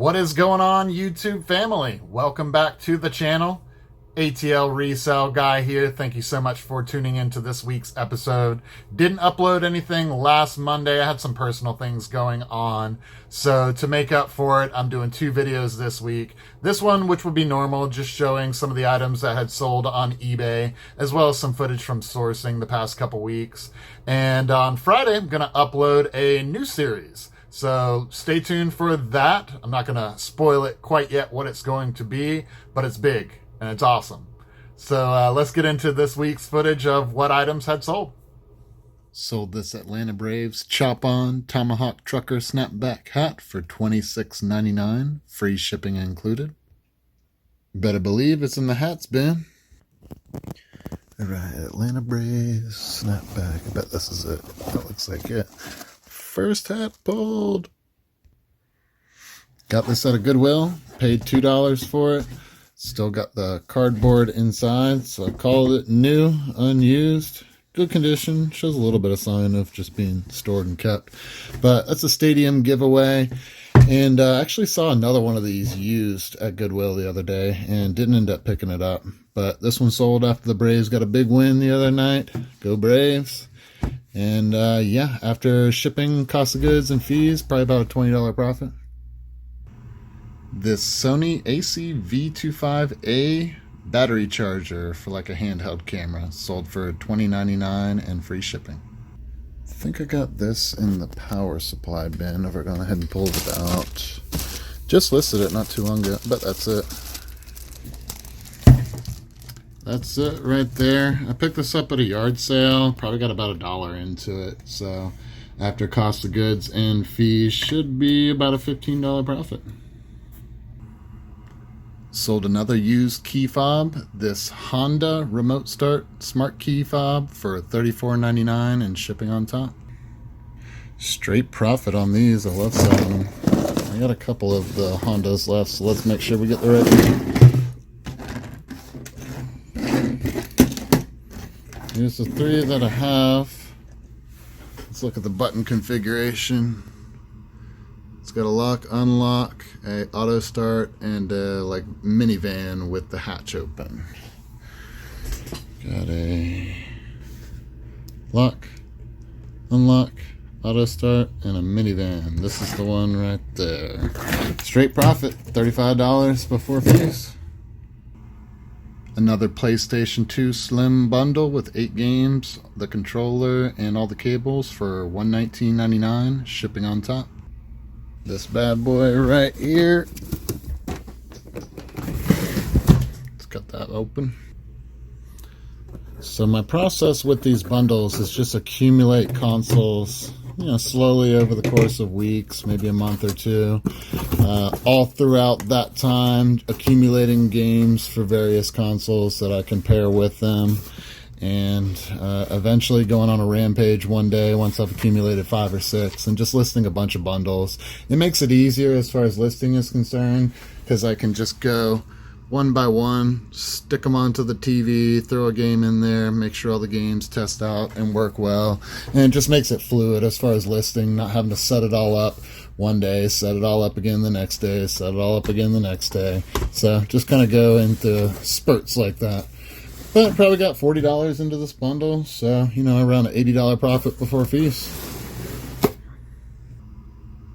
What is going on, YouTube family? Welcome back to the channel. ATL Resale Guy here. Thank you so much for tuning into this week's episode. Didn't upload anything last Monday. I had some personal things going on. So to make up for it, I'm doing two videos this week. This one, which would be normal, just showing some of the items that had sold on eBay, as well as some footage from sourcing the past couple weeks. And on Friday, I'm going to upload a new series. So stay tuned for that. I'm not going to spoil it quite yet what it's going to be, but it's big and it's awesome. So let's get into this week's footage of what items had sold. Sold this Atlanta Braves Chop-On Tomahawk Trucker Snapback hat for $26.99, free shipping included. Better believe it's in the hats bin. Alright, Atlanta Braves Snapback. I bet this is it. That looks like it. First hat pulled. Got this at a Goodwill. Paid $2 for it. Still got the cardboard inside, so I called it new, unused. Good condition. Shows a little bit of sign of just being stored and kept. But that's a stadium giveaway. And I actually saw another one of these used at Goodwill the other day and didn't end up picking it up. But this one sold after the Braves got a big win the other night. Go Braves. And yeah, after shipping, cost of goods, and fees, probably about a $20 profit. This Sony AC V25A battery charger for like a handheld camera, sold for $20.99 and free shipping. I think I got this in the power supply bin. I've gone ahead and pulled it out. Just listed it not too long ago, but that's it. That's it right there. I picked this up at a yard sale. Probably got about $1 into it. So after cost of goods and fees, should be about a $15 profit. Sold another used key fob. This Honda remote start smart key fob for $34.99 and shipping on top. Straight profit on these. I love selling them. I got a couple of the Hondas left, so let's make sure we get the right one. Here's the three that I have. Let's look at the button configuration. It's got a lock, unlock, a auto start, and a like minivan with the hatch open. Got a lock, unlock, auto start, and a minivan. This is the one right there. Straight profit, $35 before fees. Another PlayStation 2 Slim bundle with 8 games, the controller, and all the cables for $119.99, shipping on top. This bad boy right here. Let's cut that open. So my process with these bundles is just accumulate consoles, slowly over the course of weeks, maybe a month or two. All throughout that time, accumulating games for various consoles that I can pair with them. And eventually going on a rampage one day once I've accumulated 5 or 6 and just listing a bunch of bundles. It makes it easier as far as listing is concerned because I can just go one by one, stick them onto the TV, throw a game in there, make sure all the games test out and work well. And it just makes it fluid as far as listing, not having to set it all up one day, set it all up again the next day, set it all up again the next day. So just kind of go into spurts like that. But probably got $40 into this bundle, so, around an $80 profit before fees.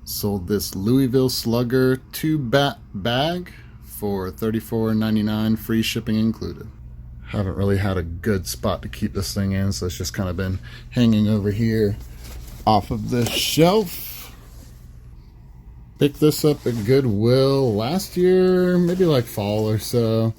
Sold this Louisville Slugger 2-bat bag for $34.99, free shipping included. Haven't really had a good spot to keep this thing in, so it's just kind of been hanging over here off of the shelf. Picked this up at Goodwill last year, maybe like fall or so.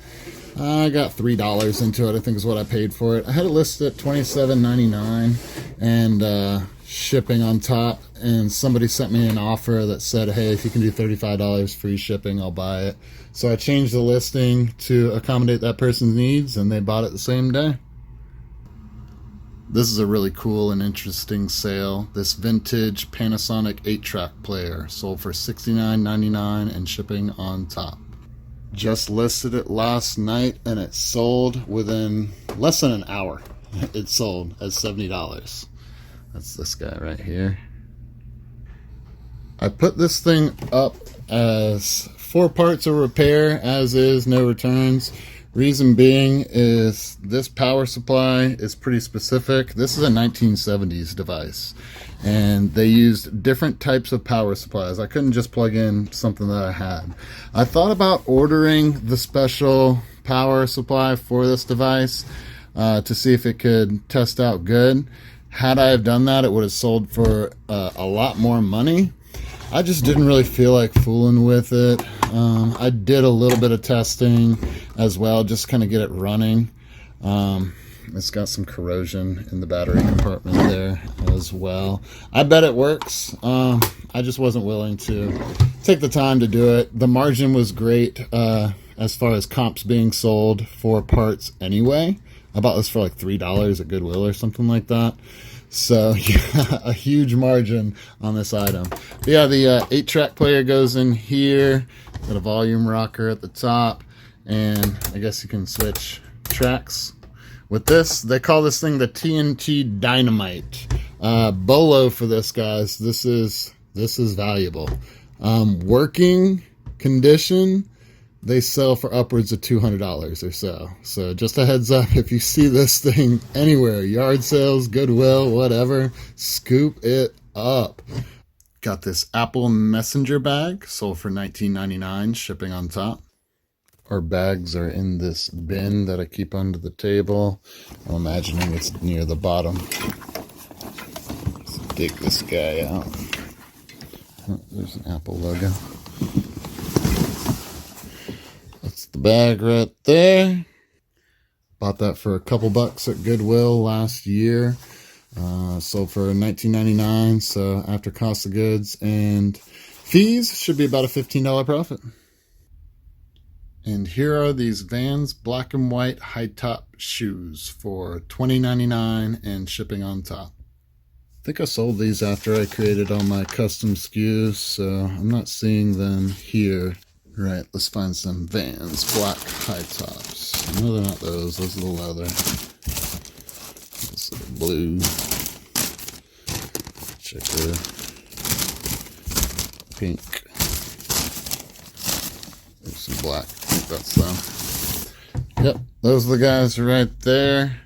I got $3 into it, I think is what I paid for it. I had it listed at $27.99 and shipping on top. And somebody sent me an offer that said, hey, if you can do $35 free shipping, I'll buy it. So I changed the listing to accommodate that person's needs, and they bought it the same day. This is a really cool and interesting sale. This vintage Panasonic 8-track player sold for $69.99 and shipping on top. Just listed it last night and it sold within less than an hour. It sold at $70. That's this guy right here. I put this thing up as 4 parts of repair, as is, no returns. Reason being is this power supply is pretty specific. This is a 1970s device, and they used different types of power supplies. I couldn't just plug in something that I had. I thought about ordering the special power supply for this device to see if it could test out good. Had I have done that, it would have sold for a lot more money. I just didn't really feel like fooling with it. I did a little bit of testing as well, just kind of get it running. It's got some corrosion in the battery compartment there as well. I bet it works. I just wasn't willing to take the time to do it. The margin was great as far as comps being sold for parts anyway. I bought this for like $3 at Goodwill or something like that. So yeah, a huge margin on this item. But yeah, the 8-track player goes in here. Got a volume rocker at the top, and I guess you can switch tracks with this. They call this thing the TNT Dynamite. Bolo for this, guys. This is valuable. Working condition, they sell for upwards of $200 or so. So just a heads up, if you see this thing anywhere, yard sales, Goodwill, whatever, scoop it up. Got this Apple Messenger bag, sold for $19.99, shipping on top. Our bags are in this bin that I keep under the table. I'm imagining it's near the bottom. Let's dig this guy out. Oh, there's an Apple logo. The bag right there. Bought that for a couple bucks at Goodwill last year. Sold for $19.99. So after cost of goods and fees, should be about a $15 profit. And here are these Vans black and white high top shoes for $20.99 and shipping on top. I think I sold these after I created all my custom SKUs, so I'm not seeing them here. Right, let's find some Vans black high tops. No, they're not those. Those are the leather. This is the blue. Checker. Pink. There's some black. I think that's them. Yep, those are the guys right there.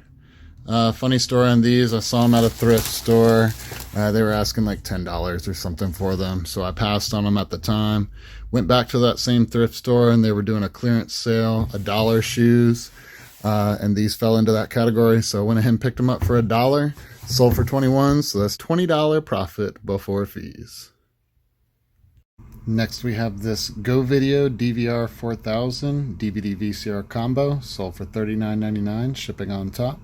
Funny story on these. I saw them at a thrift store. They were asking like $10 or something for them, so I passed on them at the time. Went back to that same thrift store, and they were doing a clearance sale, $1 shoes, and these fell into that category. So I went ahead and picked them up for $1, sold for $21, so that's $20 profit before fees. Next we have this Go Video DVR 4000 DVD VCR combo, sold for $39.99, shipping on top.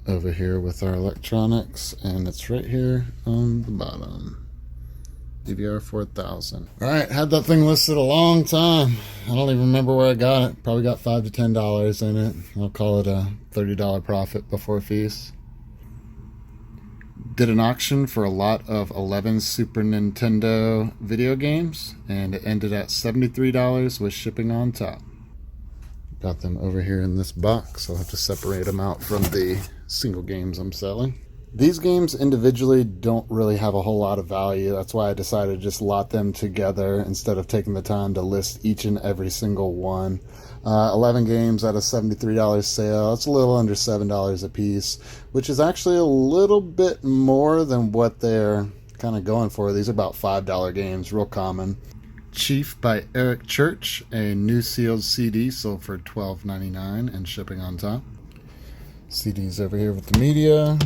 Over here with our electronics, and it's right here on the bottom. DVR 4000. Alright, had that thing listed a long time. I don't even remember where I got it. Probably got $5 to $10 in it. I'll call it a $30 profit before fees. Did an auction for a lot of 11 Super Nintendo video games, and it ended at $73 with shipping on top. Got them over here in this box. I'll have to separate them out from the single games I'm selling. These games individually don't really have a whole lot of value. That's why I decided to just lot them together instead of taking the time to list each and every single one. 11 games at a $73 sale. That's a little under $7 a piece, which is actually a little bit more than what they're kind of going for. These are about $5 games, real common. Chief by Eric Church, a new sealed CD, sold for $12.99 and shipping on top. CD's over here with the media.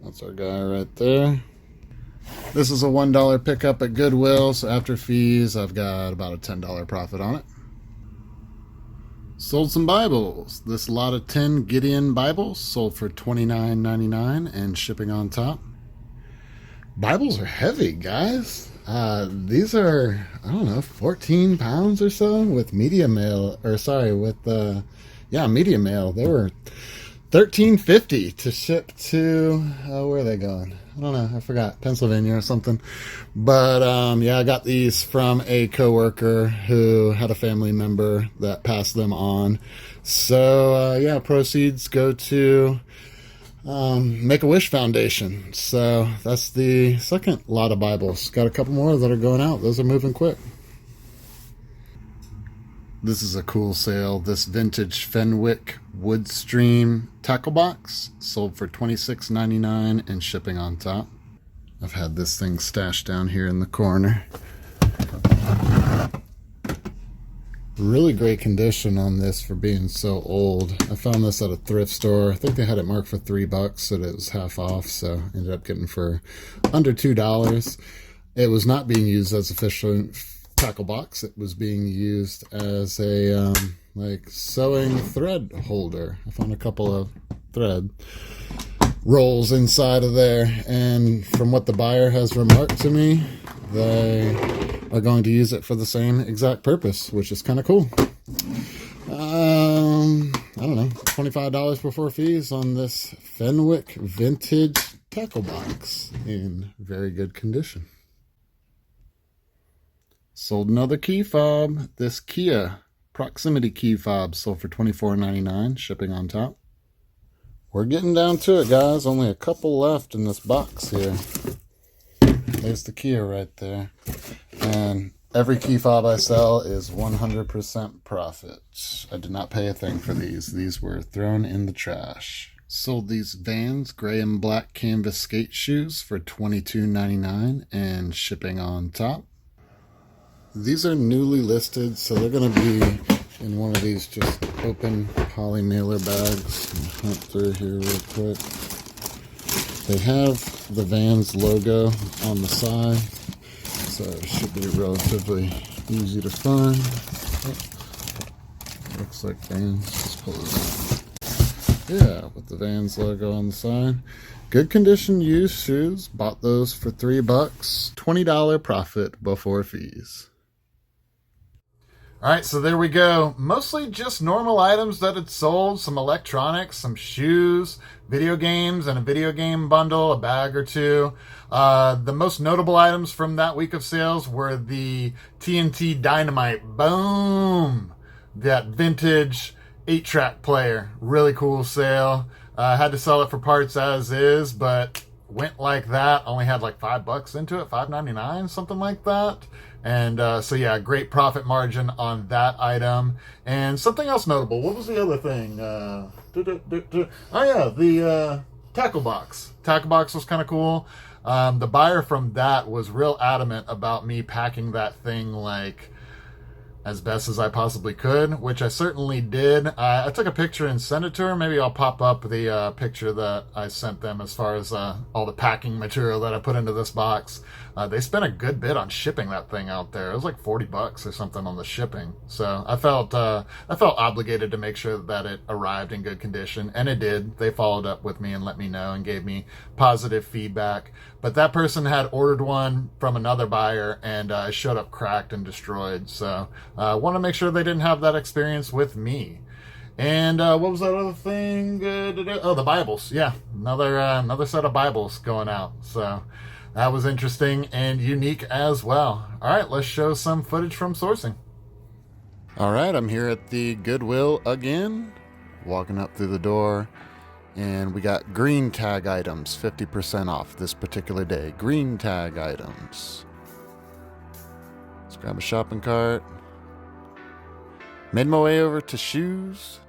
That's our guy right there. This is a $1 pickup at Goodwill, so after fees, I've got about a $10 profit on it. Sold some Bibles. This lot of 10 Gideon Bibles sold for $29.99 and shipping on top. Bibles are heavy, guys. These are, I don't know, 14 pounds or so with media mail, or sorry, with, media mail. They were $13.50 to ship to, where are they going? I don't know, I forgot, Pennsylvania or something. But I got these from a coworker who had a family member that passed them on. So proceeds go to Make-A-Wish Foundation. So that's the second lot of Bibles. Got a couple more that are going out. Those are moving quick. This is a cool sale. This vintage Fenwick Woodstream tackle box sold for $26.99 and shipping on top. I've had this thing stashed down here in the corner. Really great condition on this for being so old. I found this at a thrift store. I think they had it marked for $3, so it was half off, so ended up getting for under $2. It was not being used as official tackle box. It was being used as a like sewing thread holder. I found a couple of thread rolls inside of there, and from what the buyer has remarked to me, they are going to use it for the same exact purpose, which is kind of cool. I don't know, $25 before fees on this Fenwick vintage tackle box in very good condition. Sold another key fob. This Kia proximity key fob sold for $24.99, shipping on top. We're getting down to it, guys. Only a couple left in this box here. There's the Kia right there. And every key fob I sell is 100% profit. I did not pay a thing for these. These were thrown in the trash. Sold these Vans gray and black canvas skate shoes for $22.99 and shipping on top. These are newly listed, so they're going to be in one of these just open poly mailer bags. I'll hunt through here real quick. They have the Vans logo on the side, so it should be relatively easy to find. Oh, looks like Vans. Let's pull it out. Yeah, with the Vans logo on the side. Good condition used shoes. Bought those for $3. $20 profit before fees. All right, so there we go. Mostly just normal items that had sold, some electronics, some shoes, video games, and a video game bundle, a bag or two. The most notable items from that week of sales were the TNT Dynamite. Boom! That vintage 8-track player. Really cool sale. Had to sell it for parts as is, but went like that. Only had like $5 into it, $5.99, something like that. And so yeah, great profit margin on that item. And something else notable. What was the other thing? Oh yeah, the tackle box. Tackle box was kind of cool. The buyer from that was real adamant about me packing that thing like as best as I possibly could, which I certainly did. I took a picture and sent it to her. Maybe I'll pop up the picture that I sent them as far as all the packing material that I put into this box. They spent a good bit on shipping that thing out there. It was like $40 or something on the shipping. So I felt obligated to make sure that it arrived in good condition, and it did. They followed up with me and let me know and gave me positive feedback. But that person had ordered one from another buyer, and it showed up cracked and destroyed. So I want to make sure they didn't have that experience with me. And what was that other thing? Oh, the Bibles. Yeah, another set of Bibles going out. So that was interesting and unique as well. All right, let's show some footage from sourcing. All right, I'm here at the Goodwill again, walking up through the door, and we got green tag items, 50% off this particular day. Green tag items. Let's grab a shopping cart. Made my way over to shoes,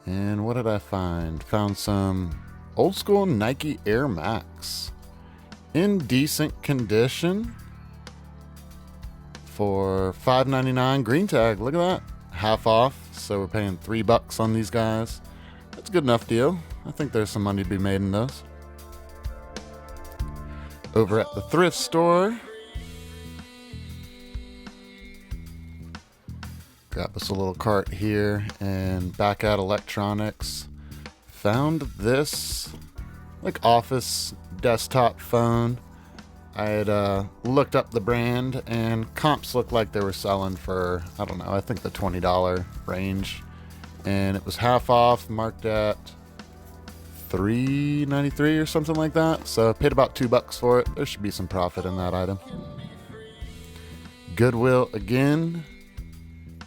and what did I find? Found some old school Nike Air Max in decent condition for $5.99. Green tag, look at that, half off, so we're paying $3 on these guys. That's a good enough deal. I think there's some money to be made in those. Over at the thrift store, got us a little cart here, and back at electronics, found this like office desktop phone. I had looked up the brand, and comps looked like they were selling for, I don't know, I think the $20 range, and it was half off, marked at $3.93 or something like that. So I paid about $2 for it. There should be some profit in that item. Goodwill again,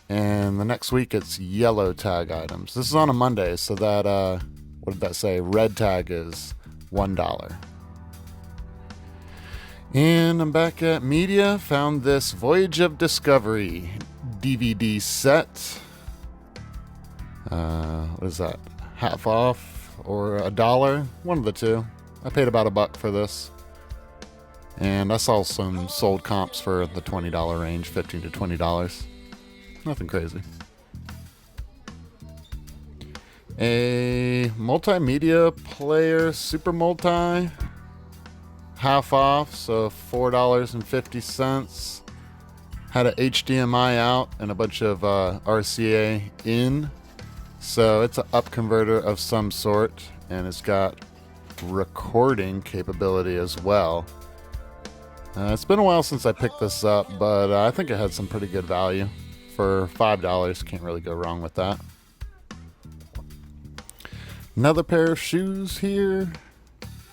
and the next week it's yellow tag items. This is on a Monday, so that what did that say? Red tag is $1. And I'm back at media. Found this Voyage of Discovery DVD set. What is that? Half off or $1? One of the two. I paid about $1 for this. And I saw some sold comps for the $20 range, $15 to $20. Nothing crazy. A multimedia player, super multi, half off, so $4.50. Had an HDMI out and a bunch of RCA in. So it's an up converter of some sort, and it's got recording capability as well. It's been a while since I picked this up, but I think it had some pretty good value. For $5, can't really go wrong with that. Another pair of shoes here.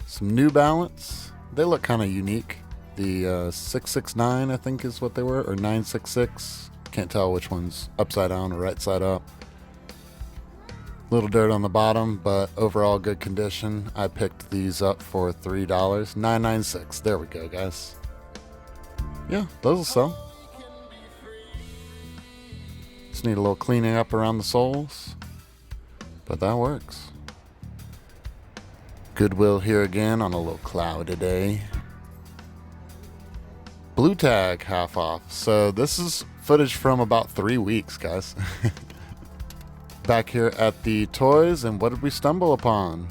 Some New Balance. They look kind of unique. The 669, I think is what they were, or 966. Can't tell which one's upside down or right side up. Little dirt on the bottom, but overall good condition. I picked these up for $3. $9.96. There we go, guys. Yeah, those will sell. Just need a little cleaning up around the soles, but that works. Goodwill here again on a little cloudy day. Blue tag half off. So this is footage from about 3 weeks, guys. Back here at the toys, and what did we stumble upon?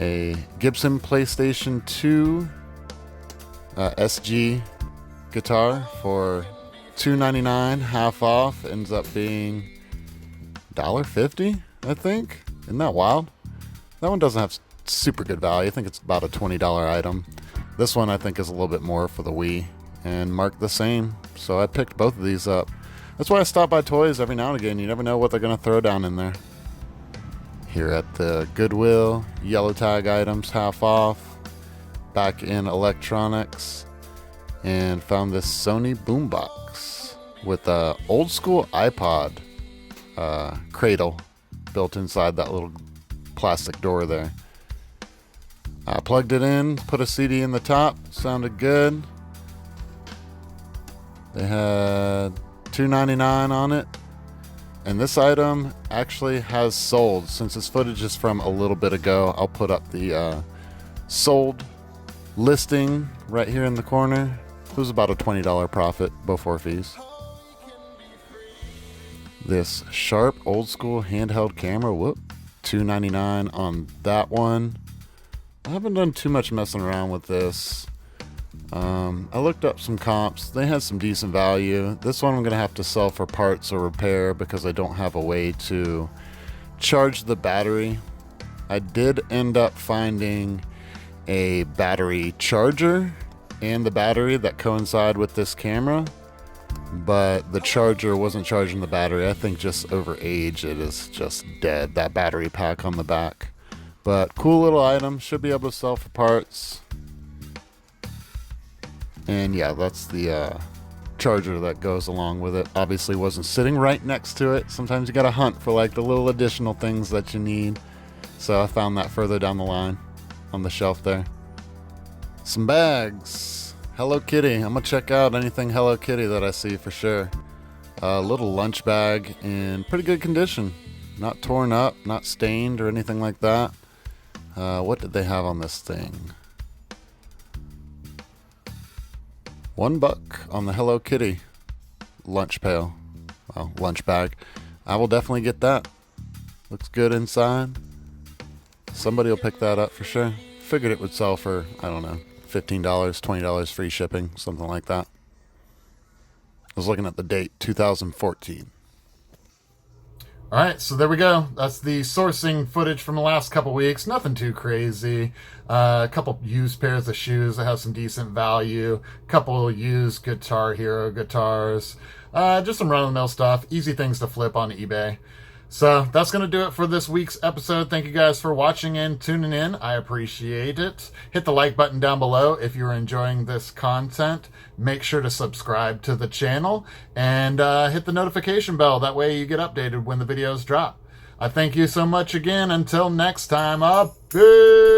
A Gibson PlayStation 2 SG guitar for $2.99, half off. Ends up being $1.50, I think. Isn't that wild? That one doesn't have super good value. I think it's about a $20 item. This one I think is a little bit more for the Wii, and marked the same. So I picked both of these up. That's why I stop by toys every now and again. You never know what they're going to throw down in there. Here at the Goodwill, yellow tag items half off. Back in electronics, and found this Sony Boombox with a old school iPod cradle built inside that little plastic door there. I plugged it in, put a CD in the top, sounded good. They had $2.99 on it, and this item actually has sold. Since this footage is from a little bit ago, I'll put up the sold listing right here in the corner. It was about a $20 profit before fees. This Sharp old school handheld camera, $2.99 on that one. I haven't done too much messing around with this. I looked up some comps. They had some decent value. This one I'm going to have to sell for parts or repair because I don't have a way to charge the battery. I did end up finding a battery charger and the battery that coincide with this camera, but the charger wasn't charging the battery. I think just over age it is just dead, that battery pack on the back. But cool little item, should be able to sell for parts. And yeah, that's the charger that goes along with it. Obviously wasn't sitting right next to it. Sometimes you gotta hunt for like the little additional things that you need. So I found that further down the line on the shelf there. Some bags. Hello Kitty. I'm gonna check out anything Hello Kitty that I see for sure. A little lunch bag in pretty good condition. Not torn up, not stained or anything like that. What did they have on this thing? $1 on the Hello Kitty lunch pail. Well, lunch bag. I will definitely get that. Looks good inside. Somebody will pick that up for sure. Figured it would sell for, I don't know, $15, $20 free shipping, something like that. I was looking at the date, 2014. All right, so there we go. That's the sourcing footage from the last couple weeks. Nothing too crazy. A couple used pairs of shoes that have some decent value. A couple used Guitar Hero guitars. Just some run-of-the-mill stuff. Easy things to flip on eBay. So that's going to do it for this week's episode. Thank you guys for watching and tuning in. I appreciate it. Hit the like button down below if you're enjoying this content. Make sure to subscribe to the channel and hit the notification bell. That way you get updated when the videos drop. I thank you so much again. Until next time, peace.